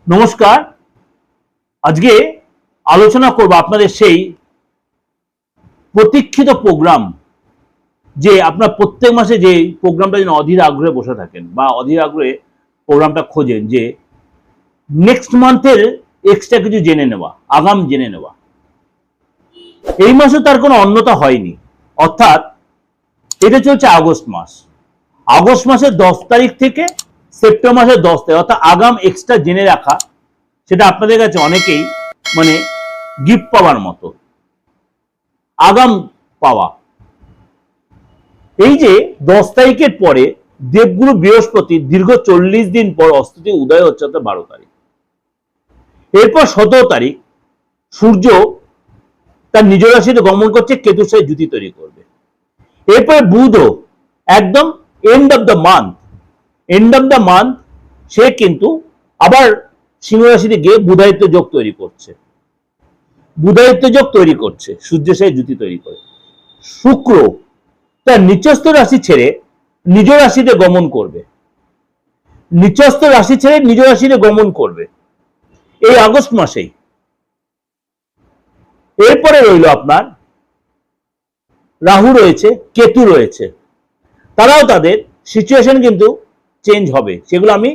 নমস্কার। আজকে আলোচনা করব আপনাদের সেই প্রতীক্ষিত প্রোগ্রাম, যে আপনার প্রত্যেক মাসে যে প্রোগ্রামটা যেন অধীর আগ্রহে বসে থাকেন বা অধীর আগ্রহে প্রোগ্রামটা খোঁজেন, যে নেক্সট মান্থের এক্সট্রা কিছু জেনে নেওয়া, আগাম জেনে নেওয়া। এই মাসে তার কোনো অন্যতা হয়নি, অর্থাৎ এটা চলছে আগস্ট মাস। আগস্ট মাসের 10 তারিখ থেকে সেপ্টেম্বর মাসের 10 তারিখ, অর্থাৎ আগাম এক্সট্রা জেনে রাখা, সেটা আপনাদের কাছে অনেকেই মানে গিফট পাওয়ার মতো, আগাম পাওয়া। এই যে 10 তারিখের পরে দেবগুরু বৃহস্পতি দীর্ঘ 40 দিন পর অস্ত থেকে উদয় হচ্ছে, অর্থাৎ 12 তারিখ। এরপর 17 তারিখ সূর্য তার নিজ রাশিতে গমন করছে, কেতুর সাথে জুতি তৈরি করবে। এরপরে বুধও একদম এন্ড অফ দ্য মান্থ সে কিন্তু আবার সিংহ রাশিতে গিয়ে বুধায়িত্ব যোগ তৈরি করছে, সূর্যের সাথে জুতি তৈরি করে। শুক্র তার নিচস্থ রাশি ছেড়ে নিজ রাশিতে গমন করবে এই আগস্ট মাসেই। এরপরে রইল আপনার রাহু রয়েছে, কেতু রয়েছে, তারাও তাদের সিচুয়েশন কিন্তু চেঞ্জ হবে। সেগুলো আমি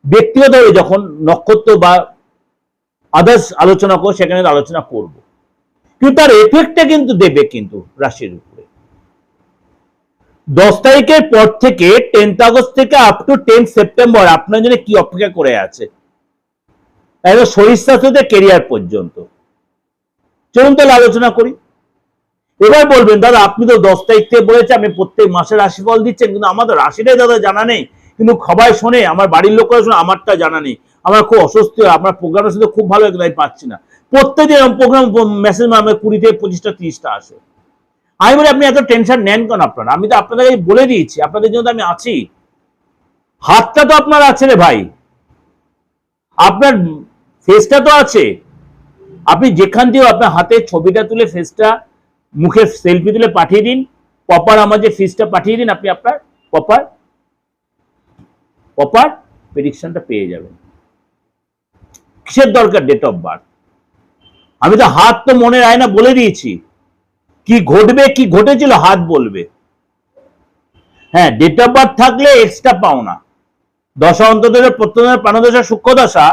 ব্যক্তিগতভাবে যখন নক্ষত্র বা আদার্স আলোচনা করব সেখানে আলোচনা করব, কিন্তু তার এফেক্টটা কিন্তু দেবে কিন্তু রাশির উপরে। 10 তারিখের পর থেকে 10 আগস্ট থেকে আপ টু 10 সেপ্টেম্বর আপনার জন্য কি অপেক্ষা করে আছে, একদম শরীর স্বাস্থ্য থেকে কেরিয়ার পর্যন্ত। চলুন তাহলে আলোচনা করি। এবার বলবেন, দাদা আপনি তো 10 তারিখ থেকে বলেছে আপনি প্রত্যেক মাসের রাশিফল দিচ্ছেন, কিন্তু আমাদের রাশিটাই দাদা জানা নেই, কিন্তু সবাই শোনে, আমার বাড়ির লোকরা শোনে, আমারটা জানা নেই, আমার খুব অস্বস্তি হয়, আপনার প্রোগ্রামের সাথে খুব ভালো তাই পাচ্ছি না। প্রত্যেকদিন প্রোগ্রাম মেসেজ আমার 20 থেকে 25টা 30টা আসে। আমি বলি আপনি এত টেনশন নেন কেন আপনারা? আমি তো আপনাদের বলে দিয়েছি, আপনাদের জন্য আমি আছি। হাতটা তো আপনার আছে রে ভাই, আপনার ফেসটা তো আছে। আপনি যেখান দিয়ে আপনার হাতের ছবিটা তুলে ফেসটা, মুখে সেলফি তুলে পাঠিয়ে দিন, প্রপার আমার যে ফিসটা পাঠিয়ে দিন, আপনি আপনার প্রপার প্রেডিকশনটা পেয়ে যাবেন। কিসের দরকার ডেট অফ বার্থ? আমি তো হাত তো মনে রায় না, বলে দিয়েছি কি ঘটবে কি ঘটেছিল হাত বলবে। হ্যাঁ, ডেট অফ বার্থ থাকলে এক্সট্রা পাওনা, দশা অন্তর্দশা প্রত্যয় প্রাণদশা সূক্ষ্ম দশা,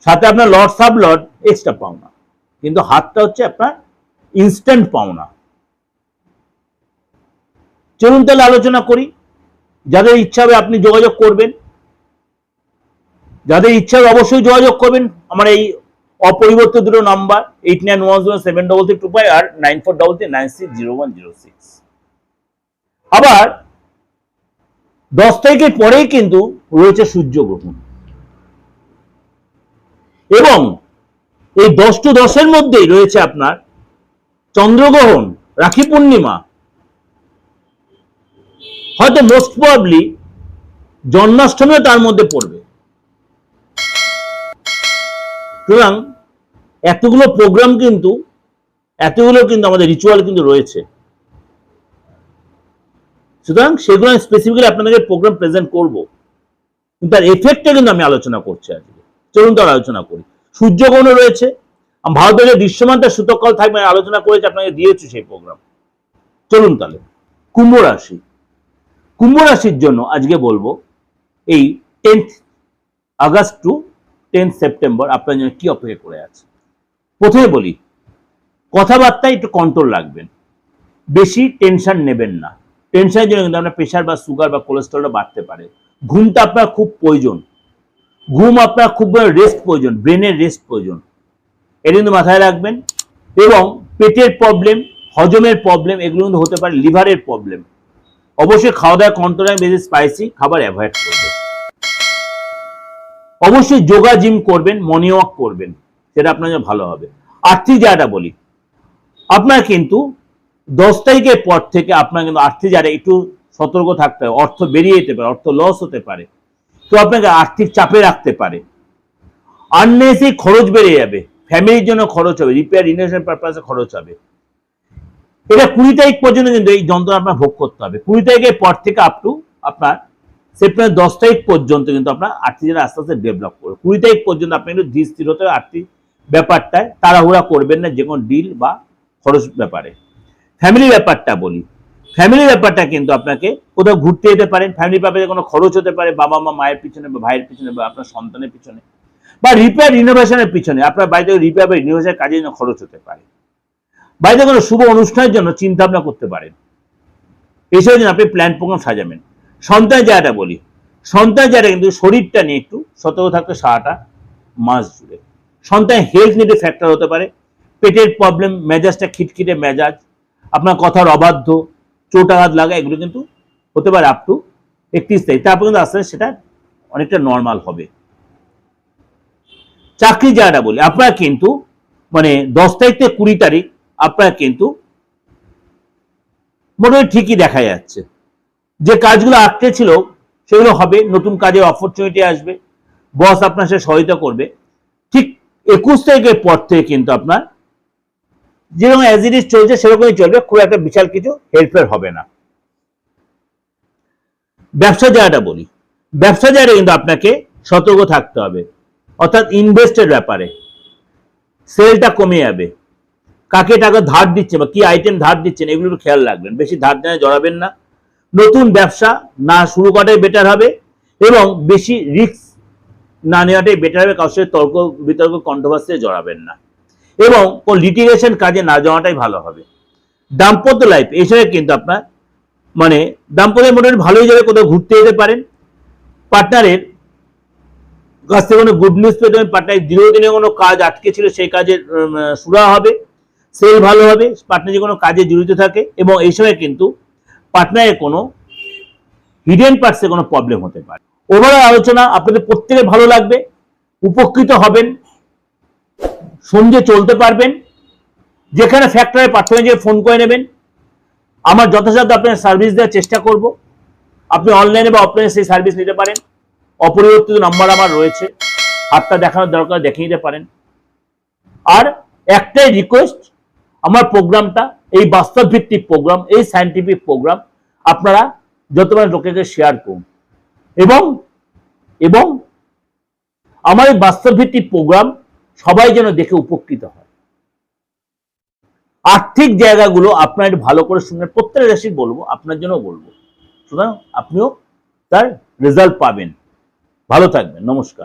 সাথে আপনার লর্ড সাব লর্ড এক্সট্রা পাওনা, কিন্তু হাতটা হচ্ছে আপনার ইনস্ট্যান্ট পাওনা। চলুন তাহলে আলোচনা করি। যাদের ইচ্ছা হবে আপনি যোগাযোগ করবেন, যাদের ইচ্ছা হবে অবশ্যই যোগাযোগ করবেন। আমার এই অপরিবর্তিত দুটো নাম্বার 8910733325 আর 9433960106। আবার 10 তারিখের পরেই কিন্তু রয়েছে সূর্য গ্রহণ, এবং এই 10 to 10 মধ্যেই রয়েছে আপনার চন্দ্রগ্রহণ, রাখি পূর্ণিমা, হয়তো মোস্ট প্রবাবলি জন্মাষ্টমীও তার মধ্যে পড়বে। সুতরাং এতগুলো প্রোগ্রাম কিন্তু আমাদের রিচুয়াল কিন্তু রয়েছে, সুতরাং সেগুলো আমি স্পেসিফিক্যালি আপনাদেরকে প্রোগ্রাম প্রেজেন্ট করব, কিন্তু তার এফেক্টটা কিন্তু আমি আলোচনা করছি আজকে। চলুন তার আলোচনা করি। সূর্যগ্রহণ রয়েছে, ভারতের দৃশ্যমান তার সূতককাল থাকবে, আলোচনা করেছি, আপনাকে দিয়েছি সেই প্রোগ্রাম। চলুন তাহলে কুম্ভ রাশির জন্য আজকে বলবো এই 10 আগস্ট টু 10 সেপ্টেম্বর আপনার জন্য কি অপেক্ষা করে আছে। প্রথমে বলি, কথাবার্তায় একটু কন্ট্রোল রাখবেন, বেশি টেনশন নেবেন না। টেনশনের জন্য কিন্তু আপনার প্রেশার বা সুগার বা কোলেস্টেরলটা বাড়তে পারে। ঘুমটা আপনার খুব প্রয়োজন, আপনার খুব রেস্ট প্রয়োজন, ব্রেনের রেস্ট প্রয়োজন, এটা কিন্তু মাথায় রাখবেন। এবং পেটের প্রবলেম, হজমের প্রবলেম, এগুলো কিন্তু হতে পারে, লিভারের প্রবলেম। অবশ্যই খাওয়া দাওয়া কন্ট্রোল, বেশি স্পাইসি খাবার অ্যাভয়েড করবেন। অবশ্যই যোগা জিম করবেন, মর্নিং ওয়াক করবেন, সেটা আপনার জন্য ভালো হবে। আর্থিক জায়গাটা বলি, আপনার কিন্তু 10 তারিখের পর থেকে আপনার কিন্তু আর্থিক জায়গাটা একটু সতর্ক থাকতে হবে। অর্থ বেরিয়ে যেতে পারে, অর্থ লস হতে পারে, তো আপনাকে আর্থিক চাপে রাখতে পারে। আননেসেসারি খরচ বেড়ে যাবে, ফ্যামিলির জন্য খরচ হবে, রিপেয়ার রিনোভেশন পারপাসে খরচ হবে। এটা 20 তারিখ পর্যন্ত কিন্তু এই যন্ত্রণা আপনার ভোগ করতে হবে। 20 তারিখের পর থেকে আপ টু আপনার সেপ্টেম্বর 10 তারিখ পর্যন্ত কিন্তু আপনার আর্থিক জায়গা আস্তে আস্তে ডেভেলপ করবে। 20 তারিখ পর্যন্ত আপনি কিন্তু ধীর স্থির হতে হবে আর্থিক ব্যাপারটায়, তাড়াহুড়া করবেন না যে কোনো ডিল বা খরচ ব্যাপারে। ফ্যামিলি ব্যাপারটা বলি, ফ্যামিলি ব্যাপারটা কিন্তু আপনাকে কোথাও ঘুরতে যেতে পারেন, ফ্যামিলি ব্যাপারে কোনো খরচ হতে পারে, বাবা মা মায়ের পিছনে বা ভাইয়ের পিছনে বা আপনার সন্তানের পিছনে, বা রিপেয়ার রিনোভেশনের পিছনে, আপনার বাড়িতে রিপেয়ার বা রিনোভেশনের কাজের জন্য খরচ হতে পারে, বাড়িতে কোনো শুভ অনুষ্ঠানের জন্য চিন্তা ভাবনা করতে পারেন, এসবের জন্য আপনি প্ল্যান প্রোগ্রাম সাজাবেন। সন্তানের জায়গাটা বলি, সন্তানের জায়গাটা কিন্তু শরীরটা নিয়ে একটু সতর্ক থাকতে সারাটা মাস জুড়ে। সন্তানের হেলথ নিয়ে ফ্যাক্টর হতে পারে, পেটের প্রবলেম, মেজাজটা খিটখিটে মেজাজ, আপনার কথার অবাধ্য, চোট আঘাত লাগা, এগুলো কিন্তু হতে পারে আপ টু 31 তারিখ। তারপর কিন্তু আস্তে আস্তে সেটা অনেকটা নর্মাল হবে। চাকরি জায়গাটা বলি, আপনারা কিন্তু মানে 10 তারিখ থেকে 20 তারিখ আপনারা কিন্তু মোটামুটি ঠিকই দেখা যাচ্ছে, যে কাজগুলো আটকে ছিল সেগুলো হবে, নতুন কাজের অপরচুনিটি আসবে, বস আপনার সাথে সহায়তা করবে। ঠিক 21 তারিখের পর থেকে কিন্তু আপনার যেরকম অ্যাজ ইট ইজ চলছে সেরকমই চলবে, খুব একটা বিশাল কিছু হেল্পের হবে না। ব্যবসা জায়গাটা বলি, ব্যবসা জায়গাটা কিন্তু আপনাকে সতর্ক থাকতে হবে, অর্থাৎ ইনভেস্টের ব্যাপারে সেলটা কমে যাবে, কাকে টাকা ধার দিচ্ছে বা কি আইটেম ধার দিচ্ছেন এগুলো একটু খেয়াল রাখবেন, বেশি ধার দেওয়া জড়াবেন না, নতুন ব্যবসা না শুরু করাটাই বেটার হবে, এবং বেশি রিস্ক না নেওয়াটাই বেটার হবে, কারোর সাথে তর্ক বিতর্ক কন্ট্রোভার্সিতে জড়াবেন না, এবং কোন লিটিগেশন কাজে না যাওয়াটাই ভালো হবে। দাম্পত্য লাইফ এই সময় কিন্তু আপনার মানে দাম্পত্য মোটামুটি ভালোই যাবে, কোথাও ঘুরতে যেতে পারেন, পার্টনারের কাছ থেকে কোনো গুড নিউজ পেতে পারেন, পার্টনারের দীর্ঘদিনে কোনো কাজ আটকে ছিল সেই কাজের শুরু হবে, সেল ভালো হবে, পার্টনার যে কোনো কাজে জড়িত থাকে, এবং এই সময় কিন্তু পার্টনারের কোনো হিডেন পার্টসে কোনো প্রবলেম হতে পারে। ওভারঅল আলোচনা আপনাদের প্রত্যেকের ভালো লাগবে, উপকৃত হবেন, সঙ্গে চলতে পারবেন। যেখানে ফ্যাক্টরে পার্থক্য ফোন করে নেবেন, আমার যথাসাধ্য আপনার সার্ভিস দেওয়ার চেষ্টা করব। আপনি অনলাইনে বা অফলাইনে সেই সার্ভিস নিতে পারেন, অপরিবর্তিত নাম্বার আমার রয়েছে, হাতটা দেখানোর দরকার দেখে নিতে পারেন। আর একটাই রিকোয়েস্ট, আমার প্রোগ্রামটা এই বাস্তব ভিত্তিক প্রোগ্রাম, এই সায়েন্টিফিক প্রোগ্রাম আপনারা যতবার লোকেকে শেয়ার করুন, এবং এবং আমার এই বাস্তব ভিত্তিক প্রোগ্রাম সবাই যেন দেখে উপকৃত হয়। আর্থিক জায়গাগুলো আপনার ভালো করে শুনে প্রত্যেক রাশি বলবো, আপনার জন্য বলবো, সুতরাং আপনিও তার রেজাল্ট পাবেন। ভালো থাকবেন, নমস্কার।